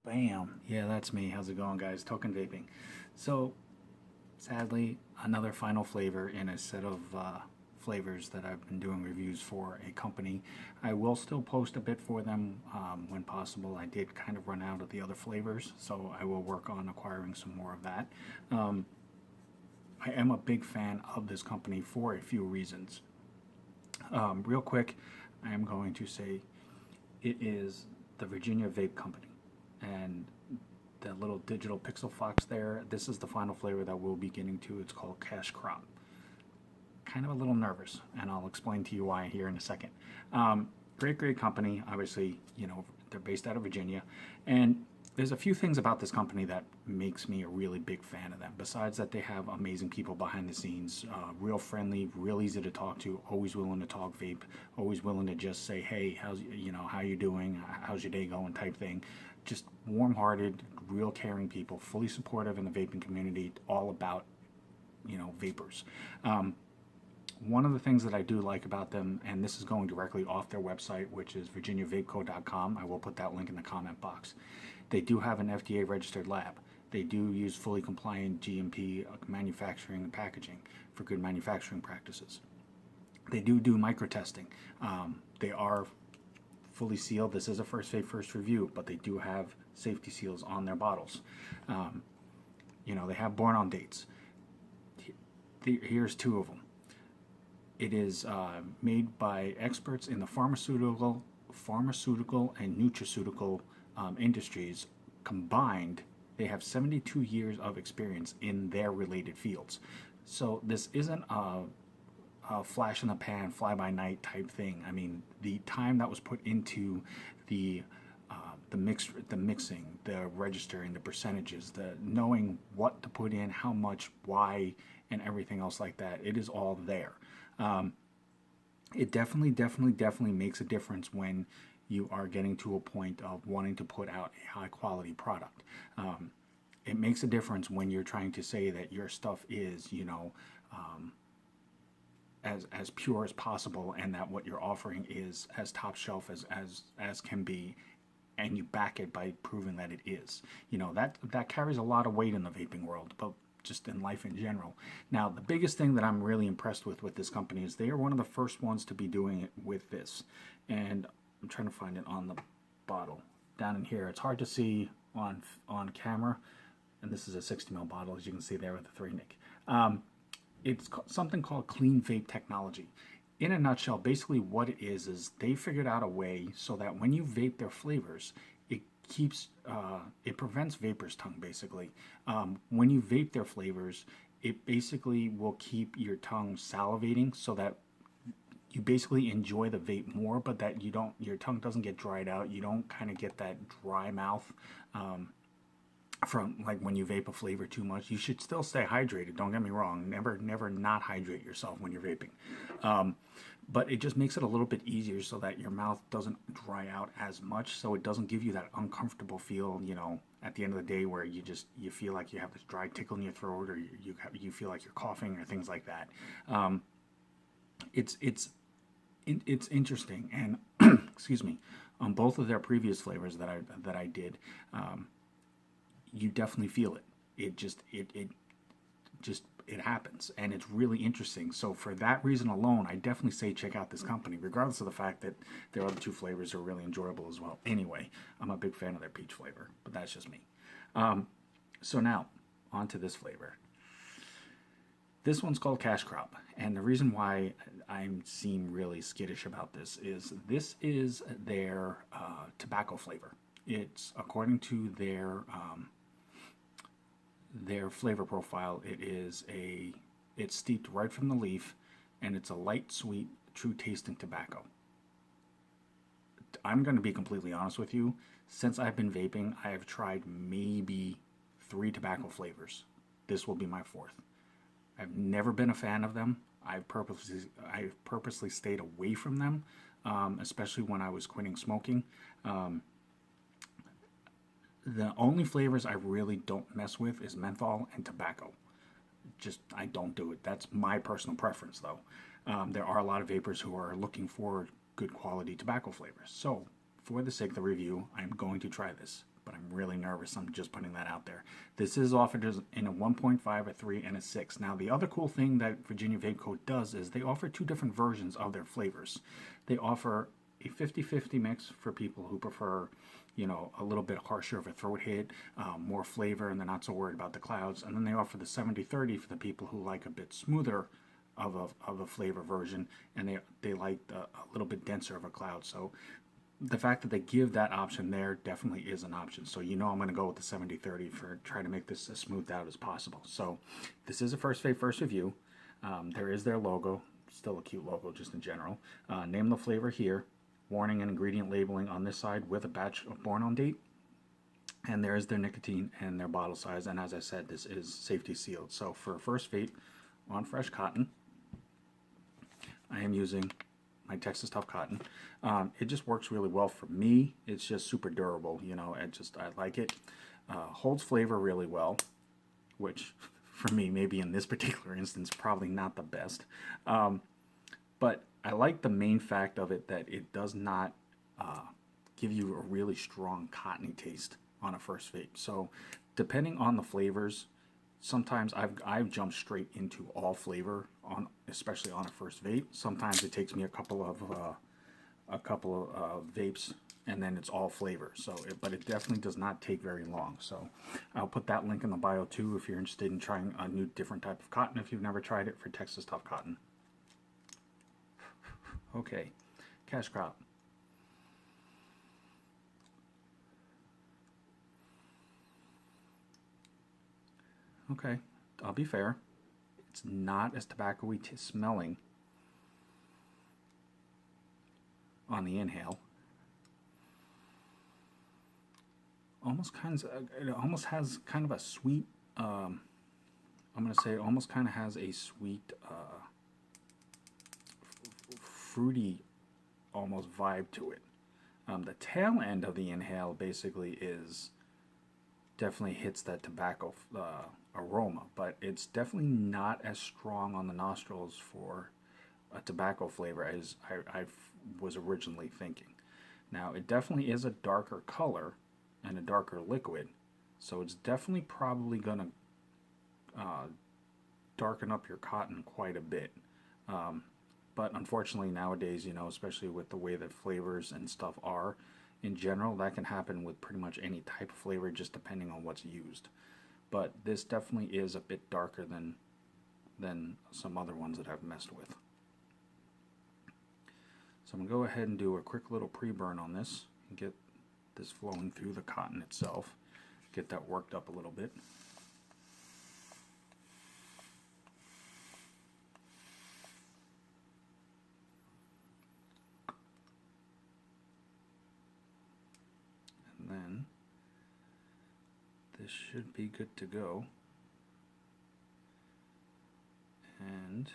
Bam. Yeah, that's me. How's it going, guys? Token vaping. So, sadly, another final flavor in a set of flavors that I've been doing reviews for a company. I will still post a bit for them when possible. I did kind of run out of the other flavors, so I will work on acquiring some more of that. Um, I am a big fan of this company for a few reasons. Real quick, I am going to say it is the Virginia Vape Company. And the little digital pixel fox there, this is the final flavor that we'll be getting to. It's called Cash Crop. Kind of a little nervous, and I'll explain to you why here in a second. Great company. Obviously, they're based out of Virginia. And there's a few things about this company that makes me a really big fan of them. Besides that, they have amazing people behind the scenes, real friendly, real easy to talk to, always willing to talk vape, always willing to just say, hey, how you doing? How's your day going? Type thing. Just warm-hearted, real caring people, fully supportive in the vaping community, all about, vapors. One of the things that I do like about them, and this is going directly off their website, which is virginiavapeco.com. I will put that link in the comment box. They do have an FDA registered lab. They do use fully compliant GMP manufacturing and packaging for good manufacturing practices. They do micro testing. They are fully sealed. This is a first vape first review, but they do have safety seals on their bottles. They have born on dates. Here's two of them. It is made by experts in the pharmaceutical and nutraceutical industries combined. They have 72 years of experience in their related fields. So this isn't a flash in the pan, fly by night type thing. I mean, the time that was put into the mixing, the registering, the percentages, the knowing what to put in, how much, why, and everything else like that. It is all there. It definitely makes a difference when you are getting to a point of wanting to put out a high quality product. It makes a difference when you're trying to say that your stuff is, as pure as possible, and that what you're offering is as top shelf as can be, and you back it by proving that it is. That carries a lot of weight in the vaping world, but just in life in general. Now, the biggest thing that I'm really impressed with this company is they are one of the first ones to be doing it with this. And I'm trying to find it on the bottle. Down in here, it's hard to see on camera, and this is a 60 ml bottle, as you can see there with the 3-nic. It's something called clean vape technology. In a nutshell, basically what it is they figured out a way so that when you vape their flavors, it prevents vapor's tongue, basically. When you vape their flavors, it basically will keep your tongue salivating so that you basically enjoy the vape more, but that your tongue doesn't get dried out. You don't kind of get that dry mouth from like when you vape a flavor too much. You should still stay hydrated. Don't get me wrong. Never not hydrate yourself when you're vaping. But it just makes it a little bit easier so that your mouth doesn't dry out as much, so it doesn't give you that uncomfortable feel, at the end of the day where you feel like you have this dry tickle in your throat, or you feel like you're coughing or things like that. It's interesting, and excuse me, on both of their previous flavors that I did, you definitely feel it. It happens, and it's really interesting. So for that reason alone, I definitely say check out this company, regardless of the fact that their other two flavors are really enjoyable as well. Anyway, I'm a big fan of their peach flavor, but that's just me. So now, on to this flavor. This one's called Cash Crop, and the reason why I seem really skittish about this is their tobacco flavor. It's according to their flavor profile. It's steeped right from the leaf, and it's a light, sweet, true tasting tobacco. I'm going to be completely honest with you. Since I've been vaping, I have tried maybe 3 tobacco flavors. This will be my 4th. I've never been a fan of them. I've purposely stayed away from them, especially when I was quitting smoking. The only flavors I really don't mess with is menthol and tobacco. I don't do it. That's my personal preference, though. There are a lot of vapors who are looking for good quality tobacco flavors. So, for the sake of the review, I'm going to try this. but I'm really nervous. I'm just putting that out there. This is offered in a 1.5, a 3, and a 6. Now, the other cool thing that Virginia Vape Co. does is they offer 2 different versions of their flavors. They offer a 50-50 mix for people who prefer, you know, a little bit harsher of a throat hit, more flavor, and they're not so worried about the clouds. And then they offer the 70-30 for the people who like a bit smoother of a flavor version, and they like a little bit denser of a cloud. So the fact that they give that option there definitely is an option. So you know I'm going to go with the 70-30 for trying to make this as smoothed out as possible. So this is a First Vape First Review. There is their logo, still a cute logo just in general. Name the flavor here. Warning and ingredient labeling on this side with a batch of born on date. And there's their nicotine and their bottle size. And as I said, this is safety sealed. So for First Vape on fresh cotton, I am using my Texas Tough Cotton. It just works really well for me. It's just super durable, you know. I like it. Holds flavor really well, which for me, maybe in this particular instance, probably not the best. But I like the main fact of it that it does not give you a really strong cottony taste on a First Vape. So depending on the flavors, sometimes I've jumped straight into all flavor especially on a First Vape. Sometimes it takes me a couple of vapes and then it's all flavor. But it definitely does not take very long. So I'll put that link in the bio too if you're interested in trying a different type of cotton if you've never tried it for Texas Tough Cotton. Okay, cash crop. Okay, I'll be fair. It's not as tobacco-y smelling on the inhale. It almost has kind of a sweet. I'm gonna say it almost kind of has a sweet, fruity, almost vibe to it. The tail end of the inhale basically definitely hits that tobacco aroma, but it's definitely not as strong on the nostrils for a tobacco flavor as I was originally thinking. Now, it definitely is a darker color and a darker liquid, so it's definitely probably going to darken up your cotton quite a bit. But unfortunately nowadays, you know, especially with the way that flavors and stuff are in general, that can happen with pretty much any type of flavor, just depending on what's used. But this definitely is a bit darker than some other ones that I've messed with. So I'm going to go ahead and do a quick little pre-burn on this and get this flowing through the cotton itself, get that worked up a little bit. And then this should be good to go. And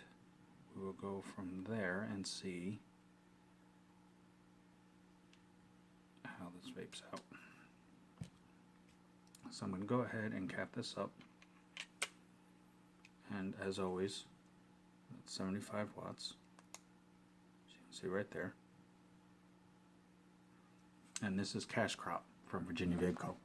we will go from there and see how this vapes out. So I'm going to go ahead and cap this up. And as always, that's 75 watts. As you can see right there. And this is Cash Crop from Virginia Vape Co.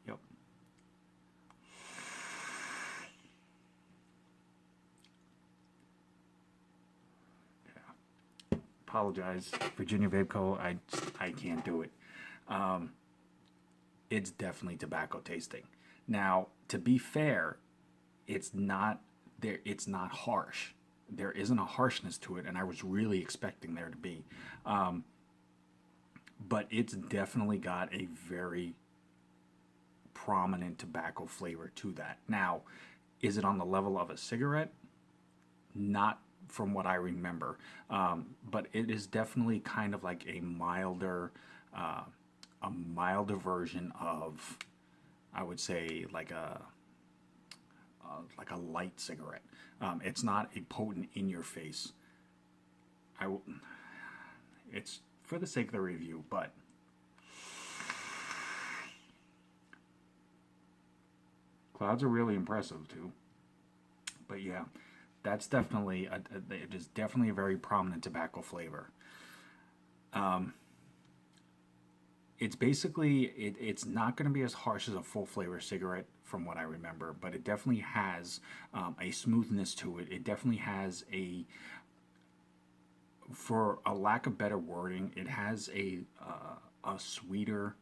Yep. Yeah. Apologize, Virginia Vape Co. I can't do it. It's definitely tobacco tasting. Now, to be fair, it's not there. It's not harsh. There isn't a harshness to it, and I was really expecting there to be. But it's definitely got a very prominent tobacco flavor to that. Now, is it on the level of a cigarette? Not from what I remember, but it is definitely kind of like a milder version of, I would say, like a light cigarette. It's not a potent in your face. It's for the sake of the review, but Clouds are really impressive too. But yeah, that's definitely it is definitely a very prominent tobacco flavor. It's basically it's not going to be as harsh as a full flavor cigarette from what I remember, but it definitely has a smoothness to it. It definitely has for a lack of better wording, it has a sweeter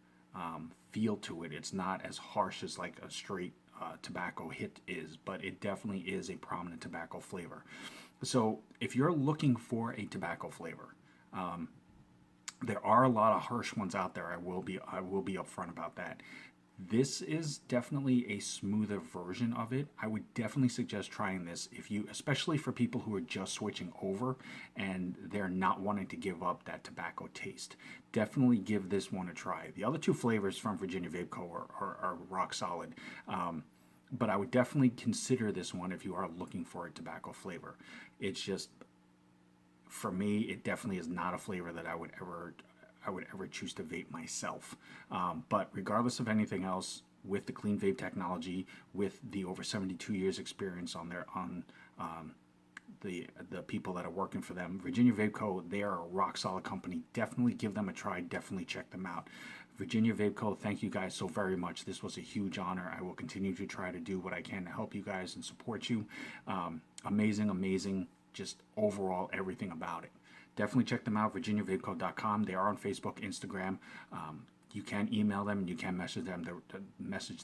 feel to it. It's not as harsh as like a straight tobacco hit is, but it definitely is a prominent tobacco flavor. So if you're looking for a tobacco flavor, there are a lot of harsh ones out there. I will be upfront about that. This is definitely a smoother version of it. I would definitely suggest trying this if you, especially for people who are just switching over and they're not wanting to give up that tobacco taste. Definitely give this one a try. The other two flavors from Virginia Vape Co. are rock solid. But I would definitely consider this one if you are looking for a tobacco flavor. It's just, for me, it definitely is not a flavor that I would ever choose to vape myself. But regardless of anything else, with the clean vape technology, with the over 72 years experience on the people that are working for them, Virginia Vape Co. They are a rock solid company. Definitely give them a try. Definitely check them out. Virginia Vape Co. Thank you guys so very much. This was a huge honor. I will continue to try to do what I can to help you guys and support you. Amazing. Just overall everything about it. Definitely check them out, virginiavapeco.com. They are on Facebook, Instagram. You can email them and you can message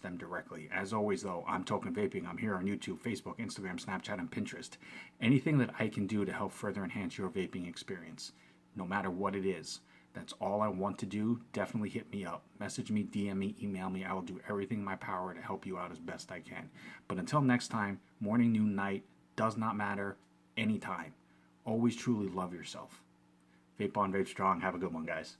them directly. As always, though, I'm Token Vaping. I'm here on YouTube, Facebook, Instagram, Snapchat, and Pinterest. Anything that I can do to help further enhance your vaping experience, no matter what it is, that's all I want to do. Definitely hit me up. Message me, DM me, email me. I will do everything in my power to help you out as best I can. But until next time, morning, noon, night, does not matter. Anytime. Always truly love yourself. Vape on, vape strong. Have a good one, guys.